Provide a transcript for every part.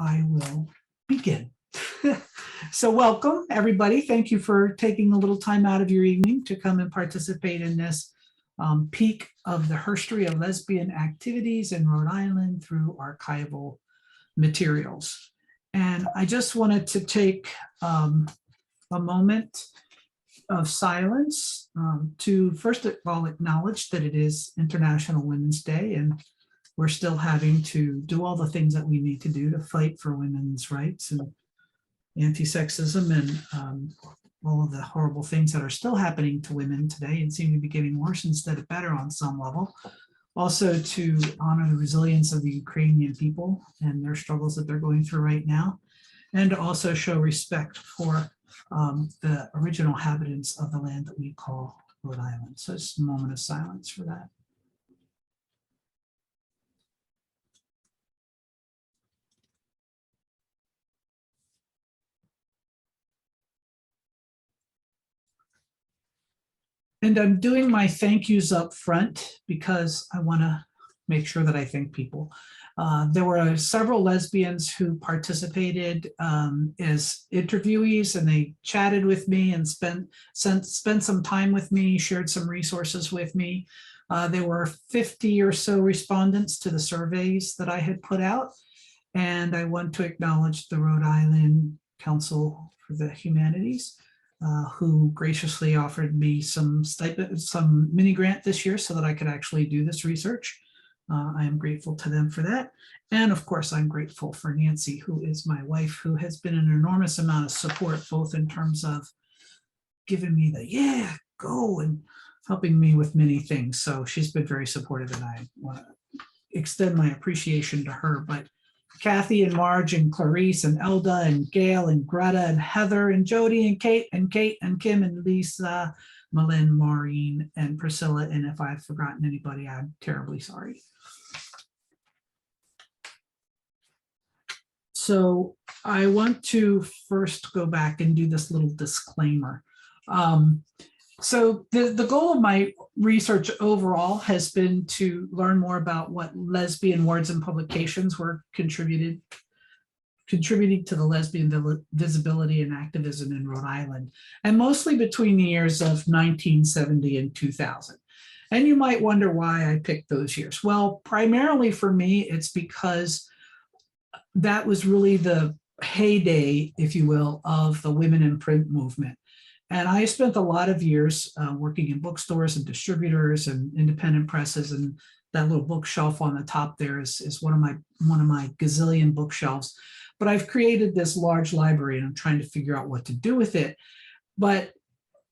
I will begin. So welcome, everybody. Thank you for taking a little time out of your evening to come and participate in this peek of the herstory of lesbian activities in Rhode Island through archival materials. And I just wanted to take a moment of silence to first of all acknowledge that it is International Women's Day, and we're still having to do all the things that we need to do to fight for women's rights and anti-sexism and all of the horrible things that are still happening to women today and seem to be getting worse instead of better on some level. Also to honor the resilience of the Ukrainian people and their struggles that they're going through right now, and to also show respect for the original inhabitants of the land that we call Rhode Island. So it's a moment of silence for that. And I'm doing my thank yous up front because I want to make sure that I thank people. There were several lesbians who participated as interviewees, and they chatted with me and spent some time with me, shared some resources with me. There were 50 or so respondents to the surveys that I had put out. And I want to acknowledge the Rhode Island Council for the Humanities, who graciously offered me some stipend, some mini grant this year so that I could actually do this research. I am grateful to them for that. And of course, I'm grateful for Nancy, who is my wife, who has been an enormous amount of support, both in terms of giving me the, yeah, go, and helping me with many things. So she's been very supportive, and I want to extend my appreciation to her. But Kathy and Marge and Clarice and Elda and Gail and Greta and Heather and Jody and Kate and Kim and Lisa, Malin, Maureen, and Priscilla. And if I've forgotten anybody, I'm terribly sorry. So I want to first go back and do this little disclaimer. So the goal of my research overall has been to learn more about what lesbian words and publications were contributing to the lesbian visibility and activism in Rhode Island, and mostly between the years of 1970 and 2000. And you might wonder why I picked those years. Well, primarily for me, it's because that was really the heyday, if you will, of the women in print movement. And I spent a lot of years working in bookstores and distributors and independent presses, and that little bookshelf on the top there is one of my gazillion bookshelves. But I've created this large library, and I'm trying to figure out what to do with it. But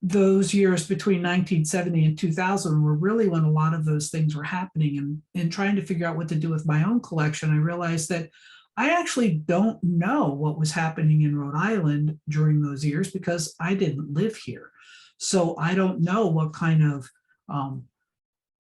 those years between 1970 and 2000 were really when a lot of those things were happening. And in trying to figure out what to do with my own collection, I realized that I actually don't know what was happening in Rhode Island during those years because I didn't live here. So I don't know what kind of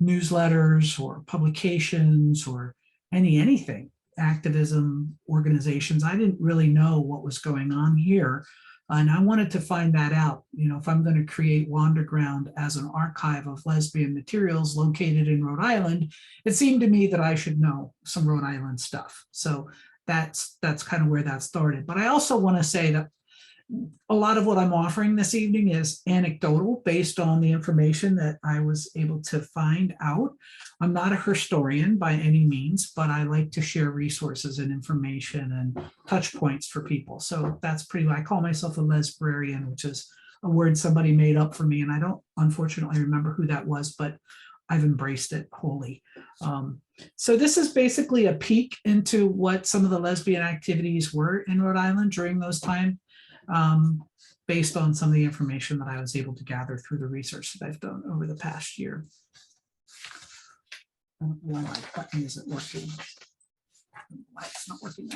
newsletters or publications or anything, activism organizations. I didn't really know what was going on here. And I wanted to find that out. You know, if I'm going to create Wanderground as an archive of lesbian materials located in Rhode Island, it seemed to me that I should know some Rhode Island stuff. So that's kind of where that started. But I also want to say that a lot of what I'm offering this evening is anecdotal based on the information that I was able to find out. I'm not a historian by any means, but I like to share resources and information and touch points for people. So that's I call myself a Lesbrarian, which is a word somebody made up for me. And I don't unfortunately remember who that was, but I've embraced it wholly. So this is basically a peek into what some of the lesbian activities were in Rhode Island during those times, based on some of the information that I was able to gather through the research that I've done over the past year. I don't know why my button isn't working. Why it's not working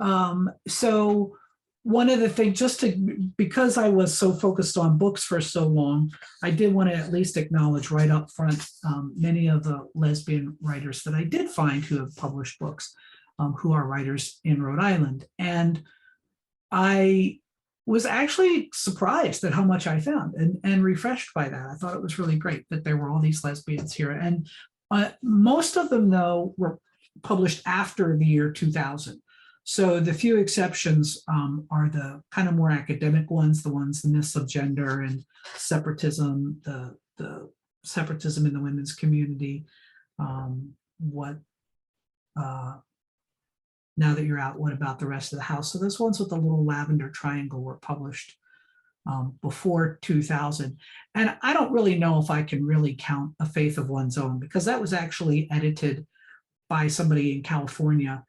right. So one of the things, because I was so focused on books for so long, I did want to at least acknowledge right up front many of the lesbian writers that I did find who have published books, who are writers in Rhode Island. And I was actually surprised at how much I found and refreshed by that. I thought it was really great that there were all these lesbians here. And most of them, though, were published after the year 2000. So the few exceptions are the kind of more academic ones, the myths of gender and separatism, the separatism in the women's community. What now that you're out, what about the rest of the house? So those ones with the little lavender triangle were published before 2000. And I don't really know if I can really count A Faith of One's Own, because that was actually edited by somebody in California.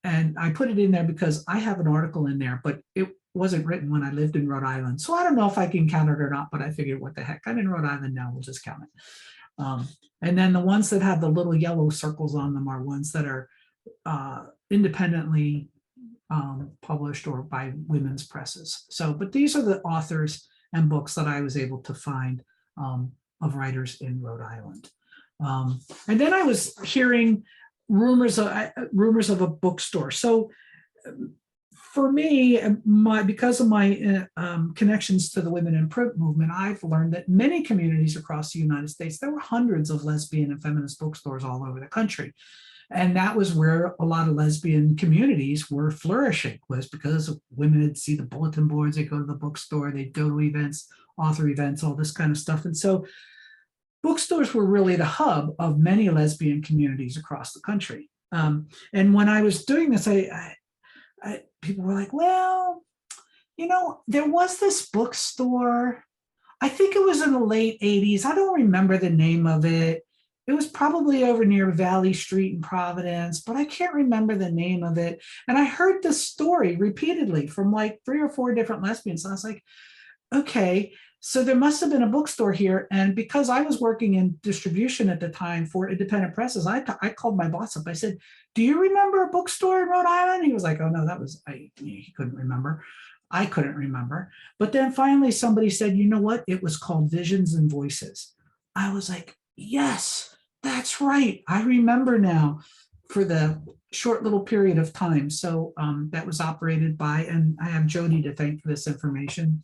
And I put it in there because I have an article in there, but it wasn't written when I lived in Rhode Island. So I don't know if I can count it or not, but I figured, what the heck, I'm in Rhode Island now, we'll just count it. And then the ones that have the little yellow circles on them are ones that are independently published or by women's presses. So, but these are the authors and books that I was able to find of writers in Rhode Island. And then I was hearing rumors of a bookstore. So for me, because of my connections to the women in print movement, I've learned that many communities across the United States, there were hundreds of lesbian and feminist bookstores all over the country. And that was where a lot of lesbian communities were flourishing, was because women would see the bulletin boards, they'd go to the bookstore, they'd go to events, author events, all this kind of stuff. And so bookstores were really the hub of many lesbian communities across the country. And when I was doing this, people were like, well, you know, there was this bookstore. I think it was in the late 80s. I don't remember the name of it. It was probably over near Valley Street in Providence, but I can't remember the name of it. And I heard this story repeatedly from like 3 or 4 different lesbians. And I was like, okay, so there must have been a bookstore here. And because I was working in distribution at the time for independent presses, I called my boss up. I said, do you remember a bookstore in Rhode Island? He was like, oh no, he couldn't remember. I couldn't remember. But then finally somebody said, you know what? It was called Visions and Voices. I was like, yes, that's right. I remember now, for the short little period of time. So that was operated by, and I have Jody to thank for this information,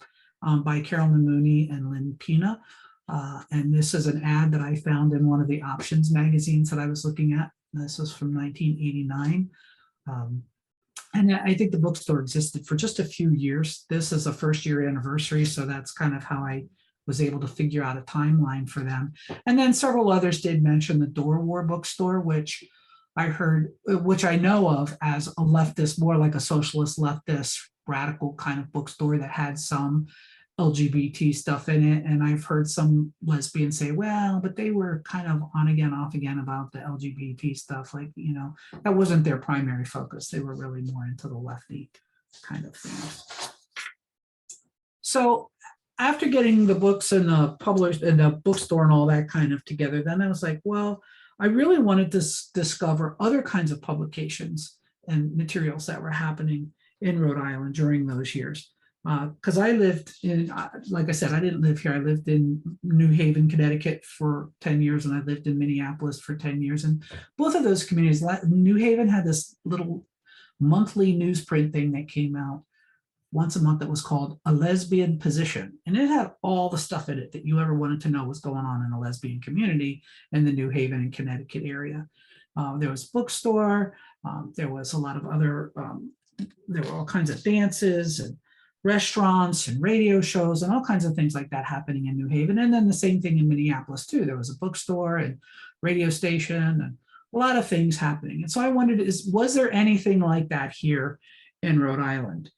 by Carolyn Mooney and Lynn Pina. And this is an ad that I found in one of the options magazines that I was looking at. This was from 1989. And I think the bookstore existed for just a few years. This is a first-year anniversary, so that's kind of how I was able to figure out a timeline for them. And then several others did mention the Door War bookstore, which I heard, which I know of as a leftist, more like a socialist leftist radical kind of bookstore that had some LGBT stuff in it. And I've heard some lesbians say, well, but they were kind of on again, off again about the LGBT stuff. Like, you know, that wasn't their primary focus. They were really more into the lefty kind of thing. So after getting the books and the published and the bookstore and all that kind of together, then I was like, well, I really wanted to discover other kinds of publications and materials that were happening in Rhode Island during those years. Because I lived in, like I said, I didn't live here. I lived in New Haven, Connecticut for 10 years, and I lived in Minneapolis for 10 years. And both of those communities, New Haven had this little monthly newsprint thing that came out once a month that was called A Lesbian Position. And it had all the stuff in it that you ever wanted to know was going on in the lesbian community in the New Haven and Connecticut area. There was a bookstore. There was a lot of other, there were all kinds of dances and restaurants and radio shows and all kinds of things like that happening in New Haven. And then the same thing in Minneapolis too. There was a bookstore and radio station and a lot of things happening. And so I wondered, was there anything like that here in Rhode Island?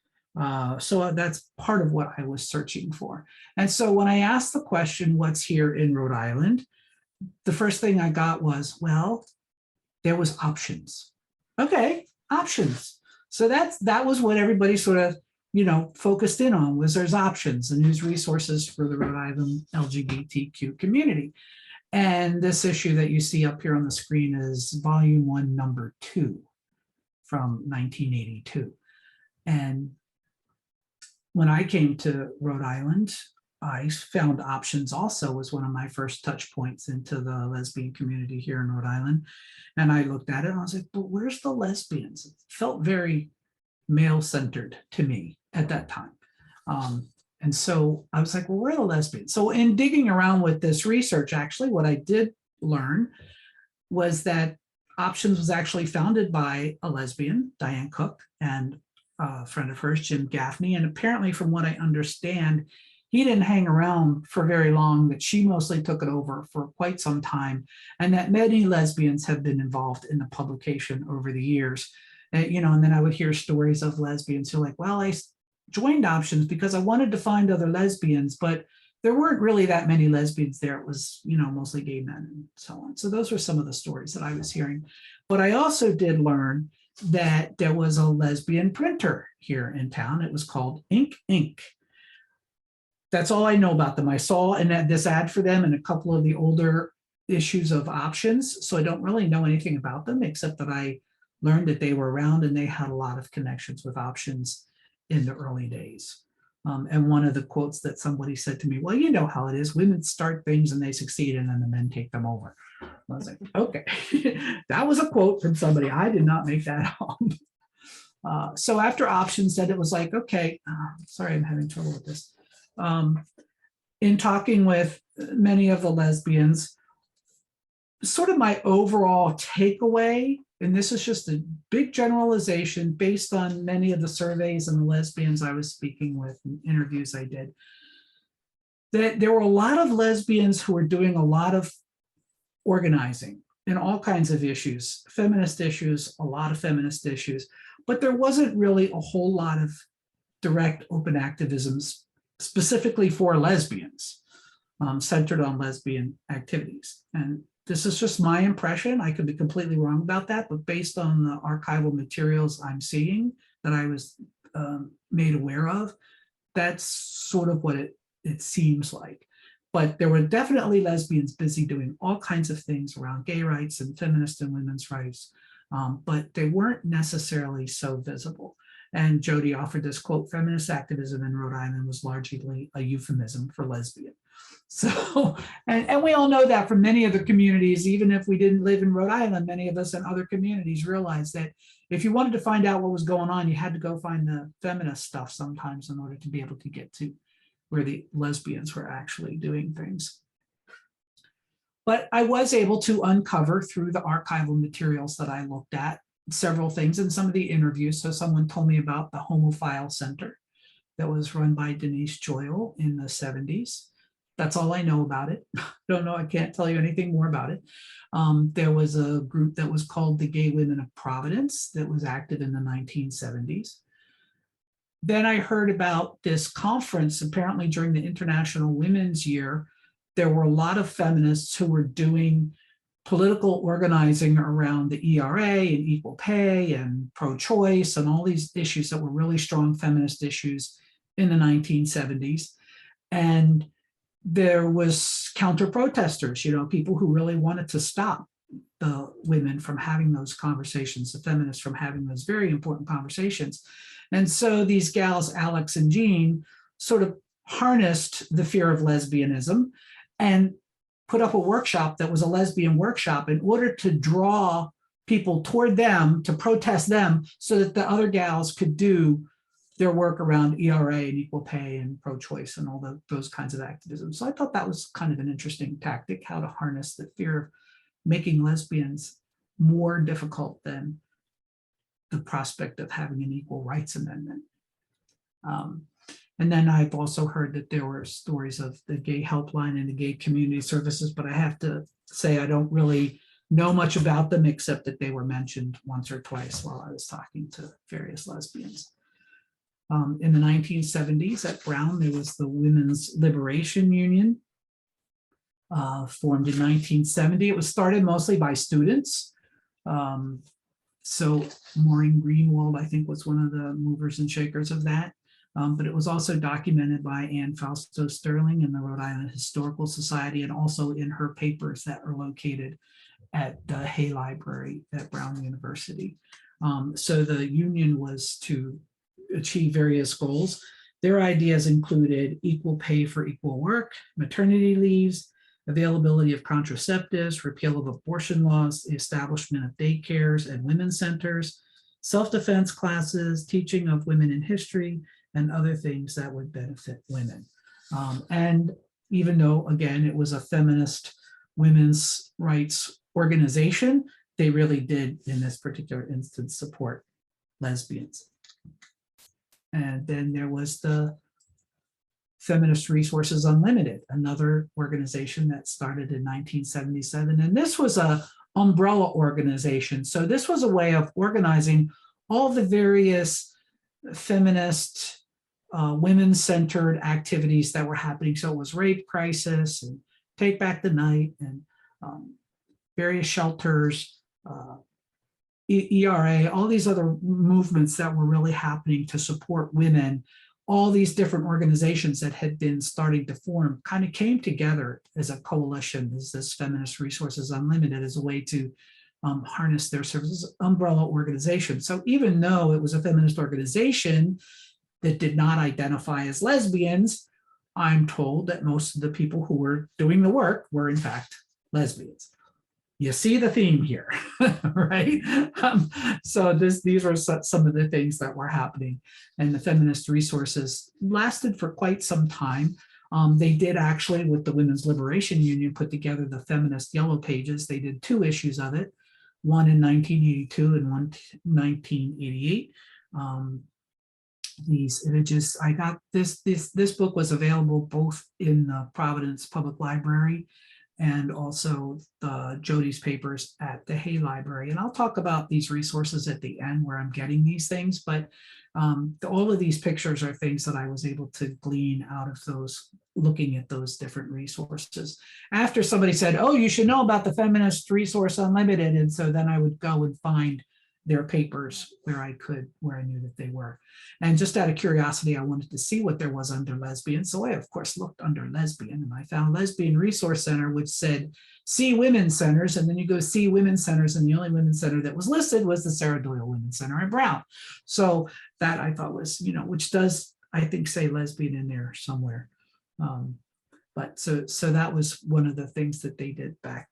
So that's part of what I was searching for. And so when I asked the question, what's here in Rhode Island? The first thing I got was, well, there was options. Okay, options. So that was what everybody sort of, you know, focused in on, was there's options and news resources for the Rhode Island LGBTQ community. And this issue that you see up here on the screen is volume 1, number 2 from 1982. And when I came to Rhode Island, I found options also was one of my first touch points into the lesbian community here in Rhode Island. And I looked at it and I was like, but where's the lesbians? It felt very male-centered to me at that time. And so I was like, well, where are the lesbians? So in digging around with this research, actually, what I did learn was that Options was actually founded by a lesbian, Diane Cook, and a friend of hers, Jim Gaffney. And apparently, from what I understand, he didn't hang around for very long, that she mostly took it over for quite some time, and that many lesbians have been involved in the publication over the years. And then I would hear stories of lesbians who are like, well, I joined Options because I wanted to find other lesbians, but there weren't really that many lesbians there. It was, mostly gay men and so on. So those were some of the stories that I was hearing. But I also did learn that there was a lesbian printer here in town. It was called Ink Ink. That's all I know about them. I saw this ad for them in a couple of the older issues of Options. So I don't really know anything about them, except that I learned that they were around and they had a lot of connections with Options in the early days. And one of the quotes that somebody said to me, well, you know how it is. Women start things and they succeed, and then the men take them over. I was like, okay. That was a quote from somebody. I did not make that up. So after Options, then it was like, okay, sorry, I'm having trouble with this. In talking with many of the lesbians, sort of my overall takeaway, and this is just a big generalization based on many of the surveys and the lesbians I was speaking with and interviews I did, that there were a lot of lesbians who were doing a lot of organizing in all kinds of issues, feminist issues, a lot of feminist issues, but there wasn't really a whole lot of direct open activisms specifically for lesbians, centered on lesbian activities. And this is just my impression. I could be completely wrong about that, but based on the archival materials I'm seeing that I was made aware of, that's sort of what it seems like. But there were definitely lesbians busy doing all kinds of things around gay rights and feminist and women's rights, but they weren't necessarily so visible. And Jody offered this quote, feminist activism in Rhode Island was largely a euphemism for lesbian. So, and we all know that from many other communities, even if we didn't live in Rhode Island, many of us in other communities realized that if you wanted to find out what was going on, you had to go find the feminist stuff sometimes in order to be able to get to where the lesbians were actually doing things. But I was able to uncover through the archival materials that I looked at several things in some of the interviews. So someone told me about the Homophile Center that was run by Denise Joyle in the 70s. That's all I know about it. Don't know, I can't tell you anything more about it. There was a group that was called the Gay Women of Providence that was active in the 1970s. Then I heard about this conference, apparently during the International Women's Year, there were a lot of feminists who were doing political organizing around the ERA and equal pay and pro-choice and all these issues that were really strong feminist issues in the 1970s. And there was counter-protesters, people who really wanted to stop the women from having those conversations, the feminists from having those very important conversations. And so these gals, Alex and Jean, sort of harnessed the fear of lesbianism and put up a workshop that was a lesbian workshop in order to draw people toward them, to protest them, so that the other gals could do their work around ERA and equal pay and pro-choice and all those kinds of activism. So I thought that was kind of an interesting tactic, how to harness the fear of making lesbians more difficult than the prospect of having an equal rights amendment. And then I've also heard that there were stories of the gay helpline and the gay community services, but I have to say I don't really know much about them except that they were mentioned once or twice while I was talking to various lesbians. In the 1970s at Brown, there was the Women's Liberation Union, formed in 1970. It was started mostly by students. So Maureen Greenwald, I think, was one of the movers and shakers of that. But it was also documented by Anne Fausto Sterling in the Rhode Island Historical Society, and also in her papers that are located at the Hay Library at Brown University. So the union was to achieve various goals. Their ideas included equal pay for equal work, maternity leaves, availability of contraceptives, repeal of abortion laws, the establishment of daycares and women's centers, self-defense classes, teaching of women in history, and other things that would benefit women. And even though, again, it was a feminist women's rights organization, they really did, in this particular instance, support lesbians. And then there was the Feminist Resources Unlimited, another organization that started in 1977. And this was a umbrella organization. So this was a way of organizing all the various feminist, women-centered activities that were happening. So it was Rape Crisis and Take Back the Night and various shelters, ERA, all these other movements that were really happening to support women. All these different organizations that had been starting to form kind of came together as a coalition, as this Feminist Resources Unlimited, as a way to harness their services, umbrella organization. So even though it was a feminist organization that did not identify as lesbians, I'm told that most of the people who were doing the work were in fact lesbians. You see the theme here, right? So these were some of the things that were happening, and the feminist resources lasted for quite some time. They did actually, with the Women's Liberation Union, put together the Feminist Yellow Pages. They did 2 issues of it, one in 1982 and one in 1988. These images, I got this book was available both in the Providence Public Library and also the Jody's papers at the Hay Library. And I'll talk about these resources at the end where I'm getting these things, but all of these pictures are things that I was able to glean out of those, looking at those different resources. After somebody said, oh, you should know about the Feminist Resource Unlimited. And so then I would go and find their papers where I knew that they were. And just out of curiosity, I wanted to see what there was under lesbian. So I, of course, looked under lesbian, and I found Lesbian Resource Center, which said, see women's centers. And then you go see women's centers, and the only women's center that was listed was the Sarah Doyle Women's Center in Brown. So that I thought was, which does, I think, say lesbian in there somewhere. But so that was one of the things that they did back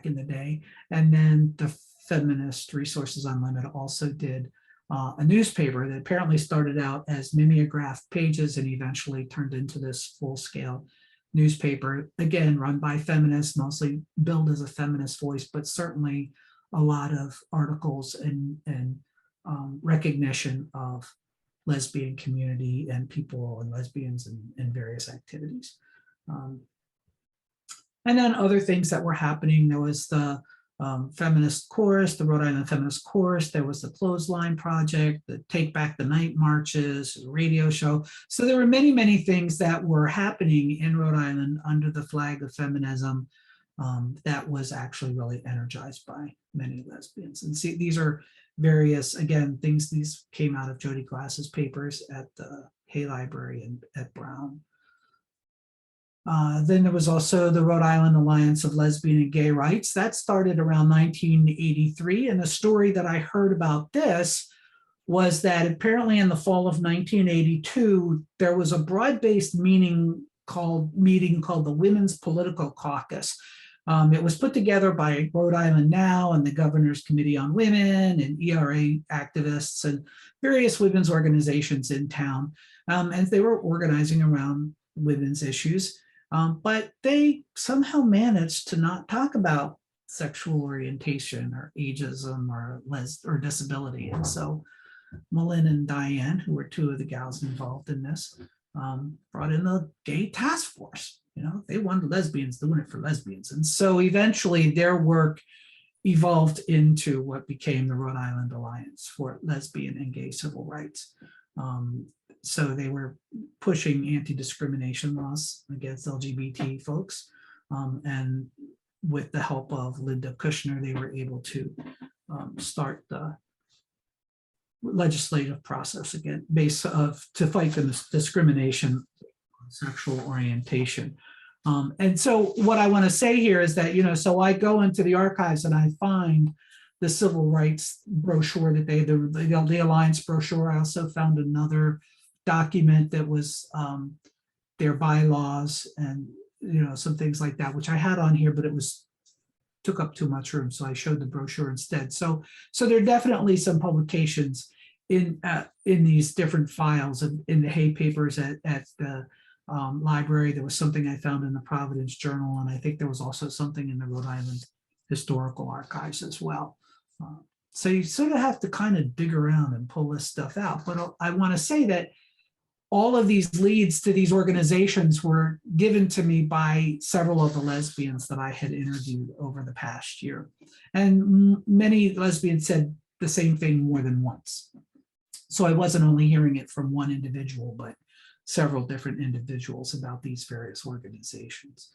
in the day. And then the Feminist Resources Unlimited also did a newspaper that apparently started out as mimeographed pages and eventually turned into this full-scale newspaper, again, run by feminists, mostly billed as a feminist voice, but certainly a lot of articles and recognition of lesbian community and people and lesbians and various activities. And then other things that were happening, there was the Feminist Chorus, the Rhode Island Feminist Chorus, there was the Clothesline Project, the Take Back the Night marches, the radio show. So there were many, many things that were happening in Rhode Island under the flag of feminism that was actually really energized by many lesbians. And see, these are various, again, things, these came out of Jody Glass's papers at the Hay Library and at Brown. Then there was also the Rhode Island Alliance of Lesbian and Gay Rights. That started around 1983. And the story that I heard about this was that apparently in the fall of 1982, there was a broad-based meeting called the Women's Political Caucus. It was put together by Rhode Island Now and the Governor's Committee on Women and ERA activists and various women's organizations in town. And they were organizing around women's issues. But they somehow managed to not talk about sexual orientation or ageism or disability. And so Malin and Diane, who were 2 of the gals involved in this, brought in the gay task force. They wanted lesbians doing it for lesbians. And so eventually their work evolved into what became the Rhode Island Alliance for Lesbian and Gay Civil Rights. So they were pushing anti-discrimination laws against LGBT folks. And with the help of Linda Kushner, they were able to start the legislative process again, to fight the discrimination on sexual orientation. And so what I want to say here is that, so I go into the archives and I find the civil rights brochure that the Alliance brochure. I also found another document that was their bylaws and some things like that, which I had on here, but it took up too much room, so I showed the brochure instead. So there are definitely some publications in these different files in the Hay papers at the library. There was something I found in the Providence Journal, and I think there was also something in the Rhode Island historical archives as well. So you sort of have to kind of dig around and pull this stuff out. But I want to say that all of these leads to these organizations were given to me by several of the lesbians that I had interviewed over the past year. And many lesbians said the same thing more than once. So I wasn't only hearing it from one individual, but several different individuals about these various organizations.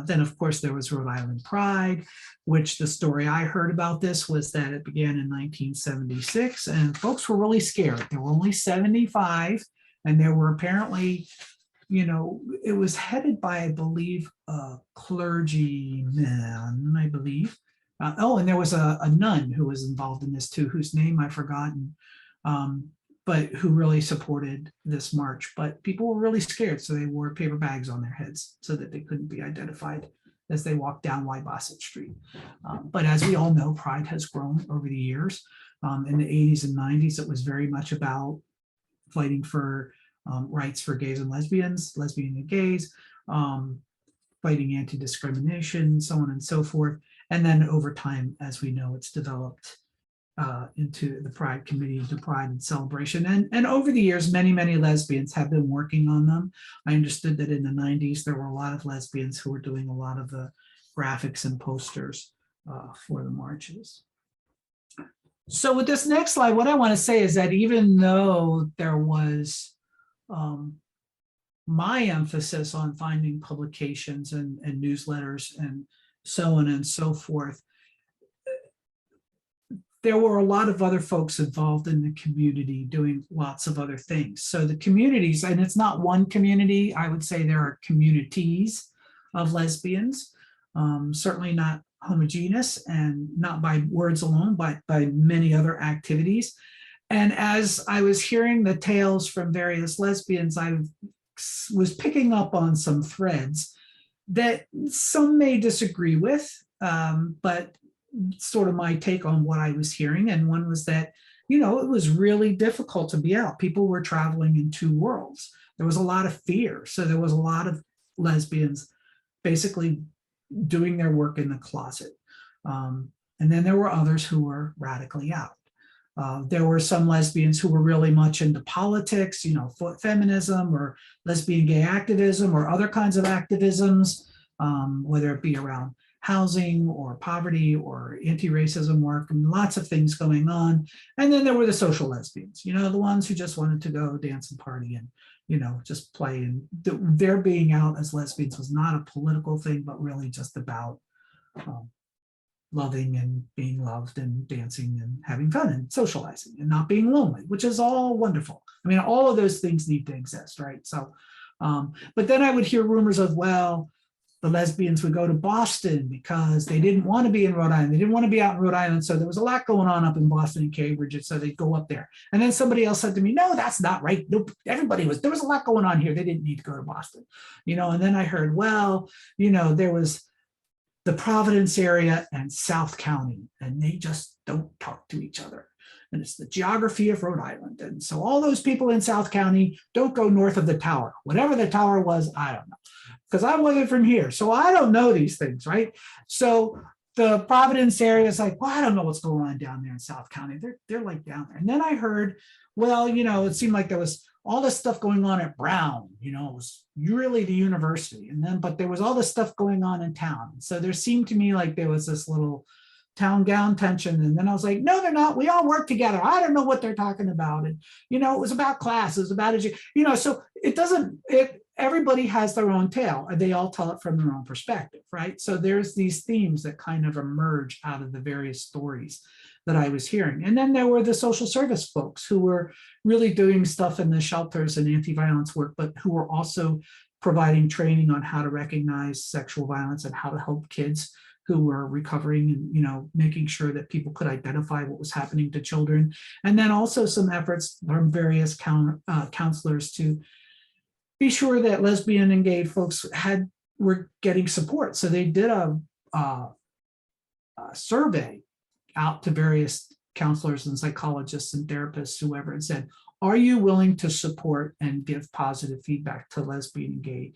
Then, of course, there was Rhode Island Pride, which the story I heard about this was that it began in 1976, and folks were really scared. There were only 75, and there were apparently, you know, it was headed by, I believe, a clergyman, I believe. Oh, and there was a nun who was involved in this too, whose name I've forgotten, but who really supported this march. But people were really scared, so they wore paper bags on their heads so that they couldn't be identified as they walked down Wybossett Street. But as we all know, Pride has grown over the years. In the 80s and 90s, it was very much about fighting for rights for gays and lesbians, lesbian and gays, fighting anti-discrimination, so on and so forth. And then over time, as we know, it's developed into the Pride Committee, into Pride and Celebration. And over the years, many, many lesbians have been working on them. I understood that in the 90s, there were a lot of lesbians who were doing a lot of the graphics and posters for the marches. So with this next slide, what I want to say is that even though there was my emphasis on finding publications and newsletters and so on and so forth, there were a lot of other folks involved in the community doing lots of other things. So the communities, and it's not one community, I would say there are communities of lesbians, certainly not homogeneous and not by words alone, but by many other activities. And as I was hearing the tales from various lesbians, I was picking up on some threads that some may disagree with, but sort of my take on what I was hearing. And one was that, you know, it was really difficult to be out. People were traveling in two worlds. There was a lot of fear. So there was a lot of lesbians basically doing their work in the closet. And then there were others who were radically out. There were some lesbians who were really much into politics, you know, feminism or lesbian gay activism or other kinds of activisms, whether it be around housing or poverty or anti-racism work, and lots of things going on. And then there were the social lesbians, you know, the ones who just wanted to go dance and party and, you know, just play. And their being out as lesbians was not a political thing, but really just about loving and being loved and dancing and having fun and socializing and not being lonely, which is all wonderful. I mean, all of those things need to exist, right? So, but then I would hear rumors of, well, the lesbians would go to Boston because they didn't want to be in Rhode Island. They didn't want to be out in Rhode Island. So there was a lot going on up in Boston and Cambridge. And so they'd go up there. And then somebody else said to me, no, that's not right. Nope. There was a lot going on here. They didn't need to go to Boston, you know. And then I heard, well, you know, there was the Providence area and South County, and they just don't talk to each other. And it's the geography of Rhode Island. And so all those people in South County don't go north of the tower. Whatever the tower was, I don't know, because I'm looking from here. So I don't know these things, right? So the Providence area is like, well, I don't know what's going on down there in South County. They're like down there. And then I heard, well, you know, it seemed like there was all this stuff going on at Brown, you know, it was really the university. And then, but there was all this stuff going on in town. So there seemed to me like there was this little town gown tension. And then I was like, no, they're not. We all work together. I don't know what they're talking about. And, you know, it was about class. It was about, you know, so everybody has their own tale. They all tell it from their own perspective, right? So there's these themes that kind of emerge out of the various stories that I was hearing. And then there were the social service folks who were really doing stuff in the shelters and anti-violence work, but who were also providing training on how to recognize sexual violence and how to help kids who were recovering and, you know, making sure that people could identify what was happening to children. And then also some efforts from various counselors to be sure that lesbian and gay folks were getting support. So they did a survey out to various counselors and psychologists and therapists, whoever, and said, are you willing to support and give positive feedback to lesbian and gay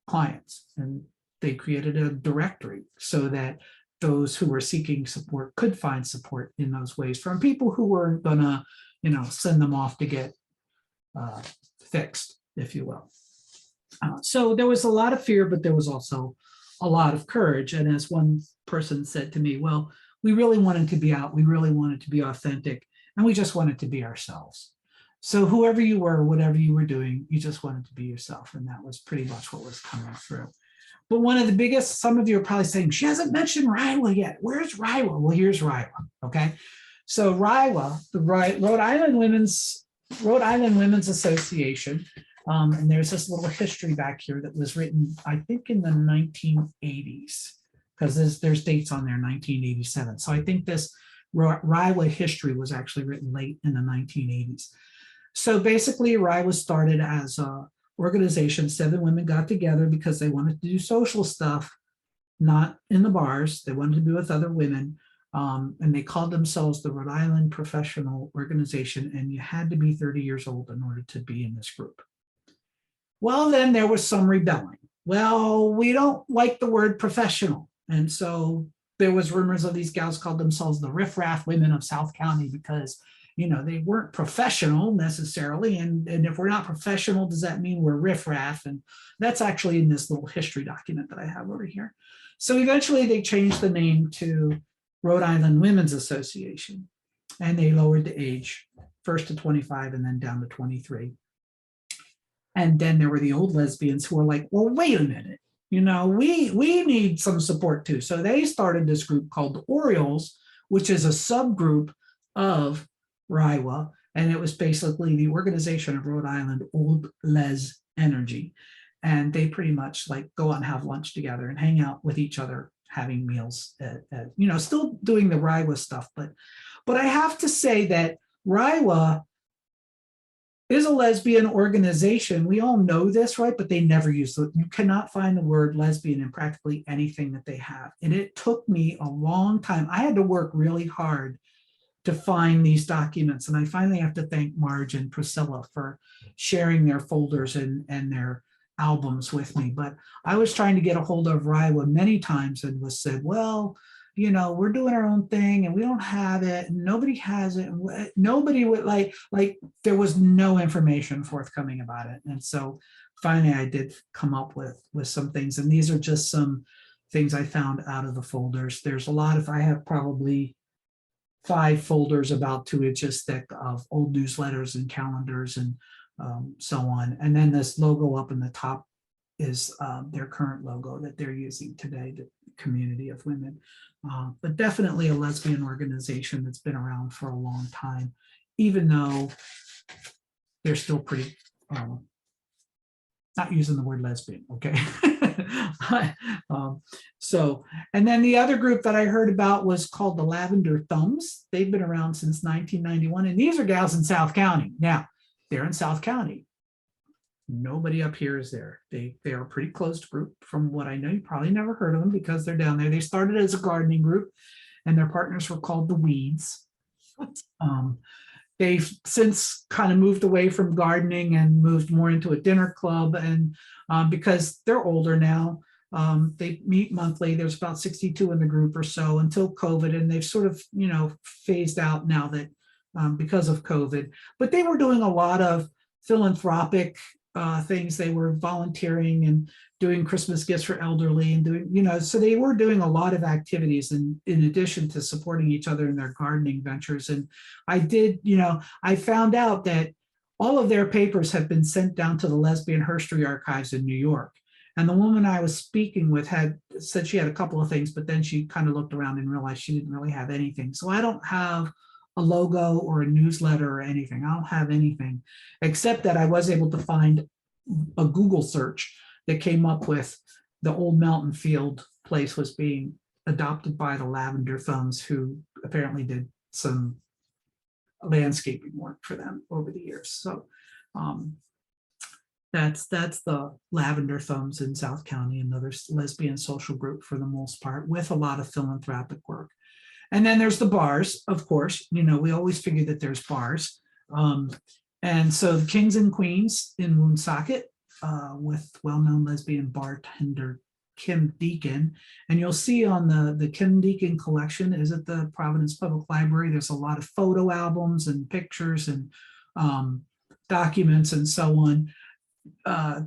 clients? And they created a directory so that those who were seeking support could find support in those ways from people who weren't gonna, send them off to get fixed, if you will. So there was a lot of fear, but there was also a lot of courage. And as one person said to me, well, we really wanted to be out, we really wanted to be authentic, and we just wanted to be ourselves. So whoever you were, whatever you were doing, you just wanted to be yourself. And that was pretty much what was coming through. But one of the biggest, some of you are probably saying, she hasn't mentioned RIWA yet. Where's RIWA? Well, here's RIWA, okay? So RIWA, the Rhode Island Women's Association, and there's this little history back here that was written, I think, in the 1980s, because there's dates on there, 1987. So I think this RIWA history was actually written late in the 1980s. So basically, RIWA started as an organization. 7 women got together because they wanted to do social stuff, not in the bars. They wanted to be with other women. And they called themselves the Rhode Island Professional Organization. And you had to be 30 years old in order to be in this group. Well, then there was some rebelling. Well, we don't like the word professional. And so there was rumors of these gals called themselves the riffraff women of South County because, they weren't professional necessarily. And if we're not professional, does that mean we're riffraff? And that's actually in this little history document that I have over here. So eventually they changed the name to Rhode Island Women's Association. And they lowered the age first to 25 and then down to 23. And then there were the old lesbians who were like, well, wait a minute, we need some support too. So they started this group called the Orioles, which is a subgroup of RIWA. And it was basically the organization of Rhode Island Old Les Energy. And they pretty much like go out and have lunch together and hang out with each other, having meals, still doing the RIWA stuff. But I have to say that RIWA is a lesbian organization. We all know this, right? But they never use it. You cannot find the word lesbian in practically anything that they have. And it took me a long time. I had to work really hard to find these documents. And I finally have to thank Marge and Priscilla for sharing their folders and their albums with me. But I was trying to get a hold of RIWA many times and was said, well, we're doing our own thing and we don't have it and nobody has it. And nobody would like there was no information forthcoming about it. And so finally I did come up with some things. And these are just some things I found out of the folders. There's a lot of, I have probably 5 folders about 2 inches thick of old newsletters and calendars and so on. And then this logo up in the top is their current logo that they're using today, the community of women. But definitely a lesbian organization that's been around for a long time, even though they're still pretty, not using the word lesbian, okay? And then the other group that I heard about was called the Lavender Thumbs. They've been around since 1991, and these are gals in South County. Now, they're in South County. Nobody up here is there. They are a pretty closed group from what I know. You probably never heard of them because they're down there. They started as a gardening group and their partners were called the Weeds. They've since kind of moved away from gardening and moved more into a dinner club. And because they're older now, they meet monthly. There's about 62 in the group or so until COVID. And they've sort of, phased out now that because of COVID. But they were doing a lot of philanthropic things. They were volunteering and doing Christmas gifts for elderly and doing, so they were doing a lot of activities in addition to supporting each other in their gardening ventures. And I did, I found out that all of their papers have been sent down to the Lesbian Herstory archives in New York. And the woman I was speaking with had said she had a couple of things, but then she kind of looked around and realized she didn't really have anything. So I don't have a logo or a newsletter or anything. I don't have anything, except that I was able to find a Google search that came up with the old Mountain Field place was being adopted by the Lavender Thumbs, who apparently did some landscaping work for them over the years. So that's the Lavender Thumbs in South County, another lesbian social group for the most part, with a lot of philanthropic work. And then there's the bars, of course. We always figure that there's bars. And so the Kings and Queens in Woonsocket with well-known lesbian bartender Kim Deacon. And you'll see on the Kim Deacon collection is at the Providence Public Library. There's a lot of photo albums and pictures and documents and so on.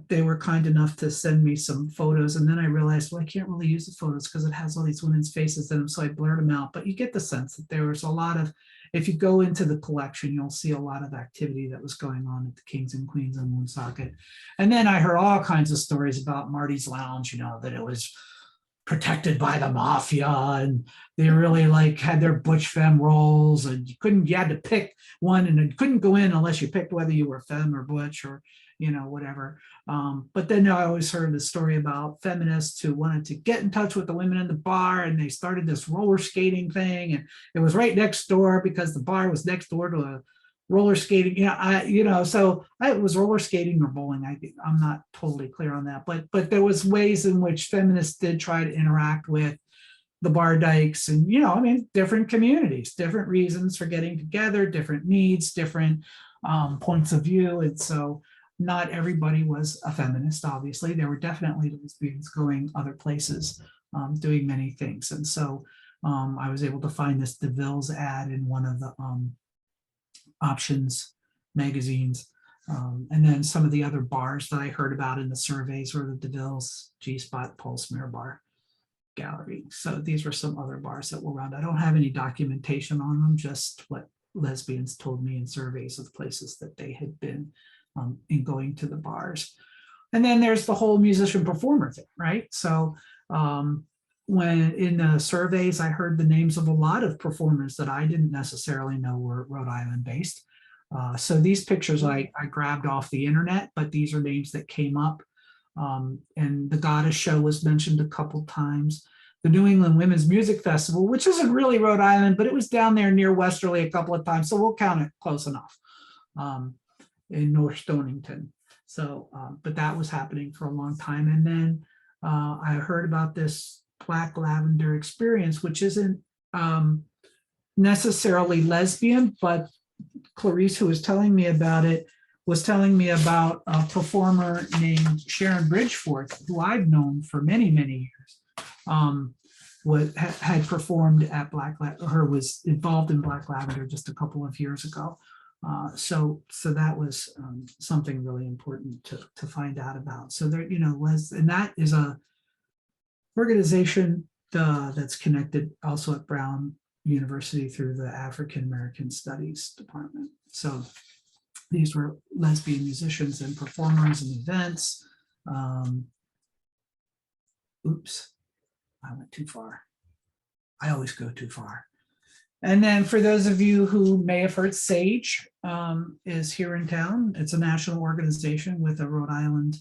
They were kind enough to send me some photos, and then I realized, well, I can't really use the photos because it has all these women's faces in them, so I blurred them out. But you get the sense that there was a lot of, if you go into the collection, you'll see a lot of activity that was going on at the Kings and Queens in Woonsocket. And then I heard all kinds of stories about Marty's Lounge, you know, that it was protected by the mafia, and they really like had their butch femme roles, and you had to pick one, and you couldn't go in unless you picked whether you were femme or butch or, you know, whatever. But then I always heard the story about feminists who wanted to get in touch with the women in the bar, and they started this roller skating thing, and it was right next door because the bar was next door to a roller skating. So it was roller skating or bowling. I'm not totally clear on that, but there was ways in which feminists did try to interact with the bar dykes, and, you know, I mean, different communities, different reasons for getting together, different needs, different points of view. And so not everybody was a feminist, obviously. There were definitely lesbians going other places, doing many things. And so I was able to find this DeVille's ad in one of the options magazines. And then some of the other bars that I heard about in the surveys were the DeVille's, G-Spot, Pulse, Mirror Bar, Gallery. So these were some other bars that were around. I don't have any documentation on them, just what lesbians told me in surveys of places that they had been in going to the bars. And then there's the whole musician performer thing, right? So when in the surveys, I heard the names of a lot of performers that I didn't necessarily know were Rhode Island based. So these pictures I grabbed off the internet, but these are names that came up. And the Goddess Show was mentioned a couple times. The New England Women's Music Festival, which isn't really Rhode Island, but it was down there near Westerly a couple of times, so we'll count it close enough, in North Stonington. So, but that was happening for a long time. And then I heard about this Black Lavender experience, which isn't necessarily lesbian, but Clarice, who was telling me about it, was telling me about a performer named Sharon Bridgeforth, who I've known for many, many years, had performed at was involved in Black Lavender just a couple of years ago. So that was something really important to find out about. So there, you know, and that is a organization that's connected also at Brown University through the African American Studies Department. So these were lesbian musicians and performers and events. Oops, I went too far. I always go too far. And then for those of you who may have heard, SAGE is here in town. It's a national organization with a Rhode Island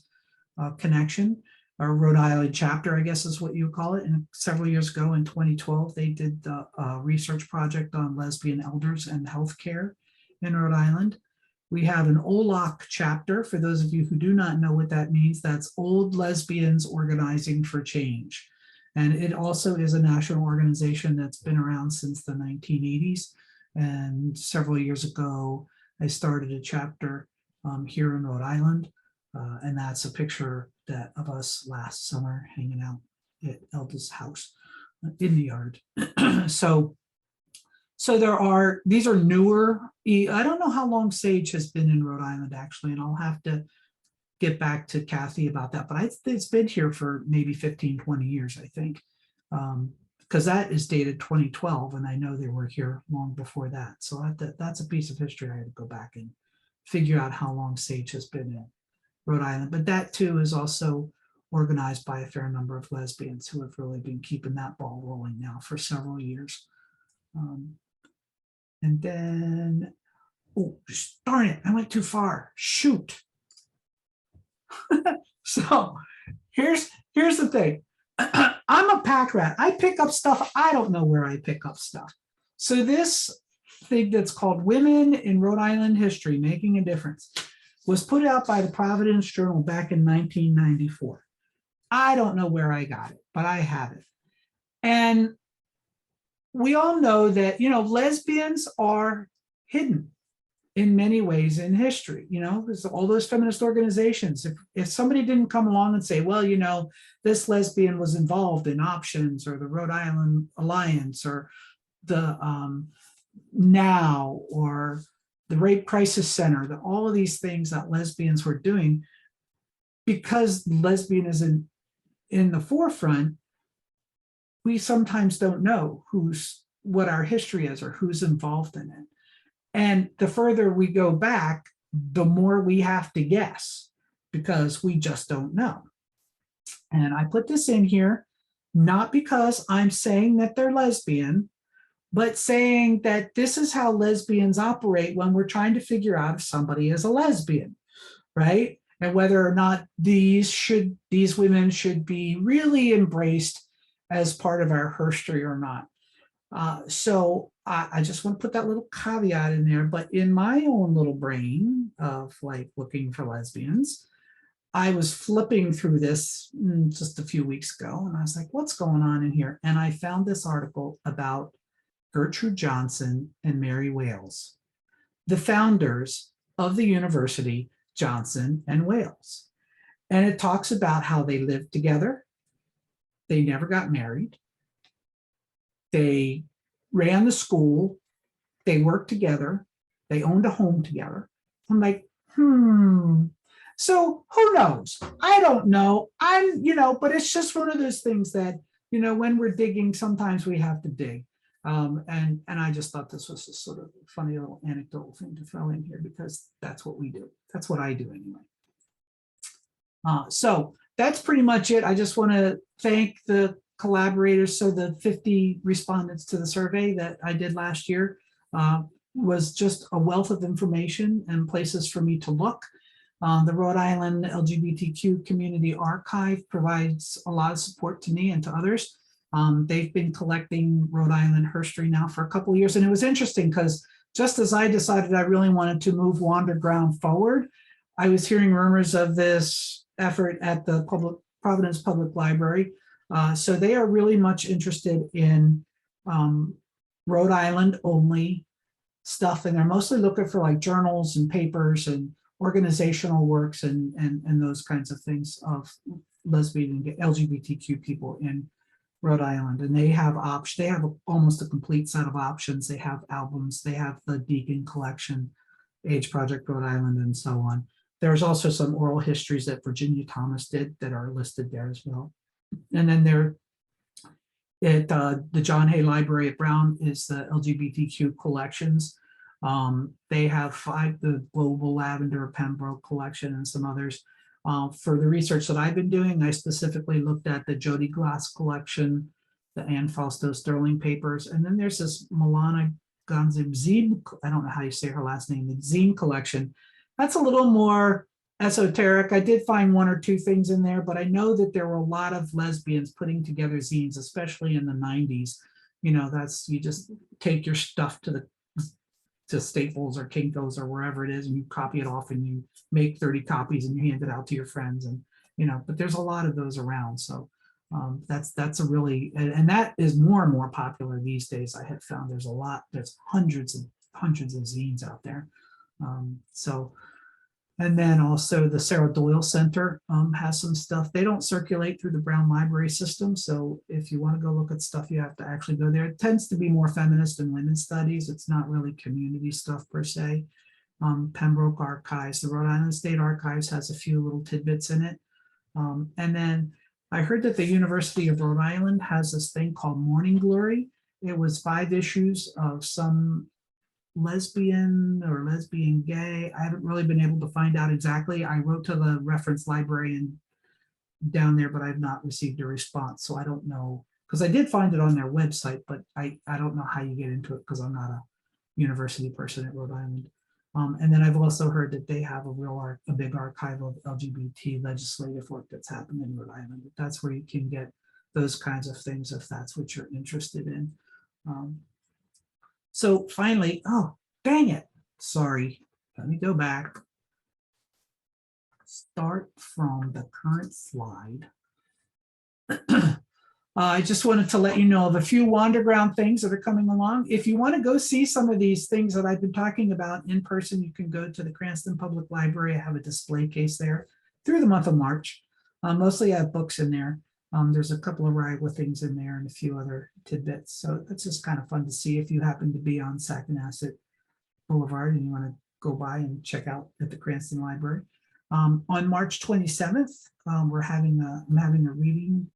connection, or Rhode Island chapter, I guess is what you call it. And several years ago in 2012, they did the research project on lesbian elders and healthcare in Rhode Island. We have an OLOC chapter. For those of you who do not know what that means, that's Old Lesbians Organizing for Change. And it also is a national organization that's been around since the 1980s. And several years ago, I started a chapter here in Rhode Island. And that's a picture of us last summer hanging out at Elda's house in the yard. So these are newer. I don't know how long SAGE has been in Rhode Island, actually, and I'll have to get back to Kathy about that, but it's been here for maybe 15, 20 years, I think, because that is dated 2012, and I know they were here long before that. So that's a piece of history I had to go back and figure out how long SAGE has been in Rhode Island. But that too is also organized by a fair number of lesbians who have really been keeping that ball rolling now for several years. And then, oh, darn it, I went too far. Shoot. So here's the thing. I'm a pack rat. I pick up stuff. I don't know where I pick up stuff. So this thing that's called Women in Rhode Island History, Making a Difference, was put out by the Providence Journal back in 1994. I don't know where I got it, but I have it. And we all know that, you know, lesbians are hidden in many ways in history. There's all those feminist organizations. If somebody didn't come along and say, well, this lesbian was involved in Options or the Rhode Island Alliance or the NOW or the Rape Crisis Center, all of these things that lesbians were doing, because lesbian is in the forefront, we sometimes don't know what our history is or who's involved in it. And the further we go back, the more we have to guess, because we just don't know. And I put this in here, not because I'm saying that they're lesbian, but saying that this is how lesbians operate when we're trying to figure out if somebody is a lesbian, right? And whether or not these women should be really embraced as part of our herstory or not. So I just want to put that little caveat in there. But in my own little brain of like looking for lesbians, I was flipping through this just a few weeks ago, and I was like, what's going on in here? And I found this article about Gertrude Johnson and Mary Wales, the founders of the University Johnson and Wales. And it talks about how they lived together. They never got married. They ran the school. They worked together. They owned a home together. I'm like, So who knows? I don't know. But it's just one of those things that, when we're digging, sometimes we have to dig. And I just thought this was a sort of funny little anecdotal thing to throw in here, because that's what we do. That's what I do anyway. So that's pretty much it. I just want to thank the collaborators. So the 50 respondents to the survey that I did last year was just a wealth of information and places for me to look. The Rhode Island LGBTQ Community Archive provides a lot of support to me and to others. They've been collecting Rhode Island herstory now for a couple of years. And it was interesting because just as I decided I really wanted to move Wanderground forward, I was hearing rumors of this effort at the Providence Public Library. So they are really much interested in Rhode Island only stuff. And they're mostly looking for like journals and papers and organizational works and those kinds of things of lesbian and LGBTQ people in Rhode Island. And they have almost a complete set of options. They have albums, they have the Deacon collection, Age Project Rhode Island, and so on. There's also some oral histories that Virginia Thomas did that are listed there as well. And then the John Hay Library at Brown is the LGBTQ collections. They have the Global Lavender Pembroke collection and some others. For the research that I've been doing, I specifically looked at the Jody Glass collection, the Anne Fausto Sterling papers, and then there's this Milana Gonzib Zine, I don't know how you say her last name, the Zine collection. That's a little more esoteric. I did find one or two things in there, but I know that there were a lot of lesbians putting together zines, especially in the 90s. You just take your stuff to Staples or Kinko's or wherever it is, and you copy it off and you make 30 copies and you hand it out to your friends. And, but there's a lot of those around. So that's a really, and that is more and more popular these days. I have found there's hundreds of zines out there. And then also the Sarah Doyle Center has some stuff. They don't circulate through the Brown Library system. So if you want to go look at stuff, you have to actually go there. It tends to be more feminist and women's studies. It's not really community stuff per se. Pembroke Archives, the Rhode Island State Archives has a few little tidbits in it. And then I heard that the University of Rhode Island has this thing called Morning Glory. It was 5 issues of some lesbian or lesbian gay. I haven't really been able to find out exactly. I wrote to the reference librarian down there, but I've not received a response. So I don't know, because I did find it on their website, but I don't know how you get into it because I'm not a university person at Rhode Island. And then I've also heard that they have a big archive of LGBT legislative work that's happened in Rhode Island. That's where you can get those kinds of things if that's what you're interested in. So finally, oh, dang it. Sorry, let me go back. Start from the current slide. I just wanted to let you know of a few Wanderground things that are coming along. If you want to go see some of these things that I've been talking about in person, you can go to the Cranston Public Library. I have a display case there through the month of March. Mostly I have books in there. There's a couple of Iowa things in there and a few other tidbits. So that's just kind of fun to see if you happen to be on Sacanasset Boulevard and you want to go by and check out at the Cranston Library. On March 27th, I'm having a reading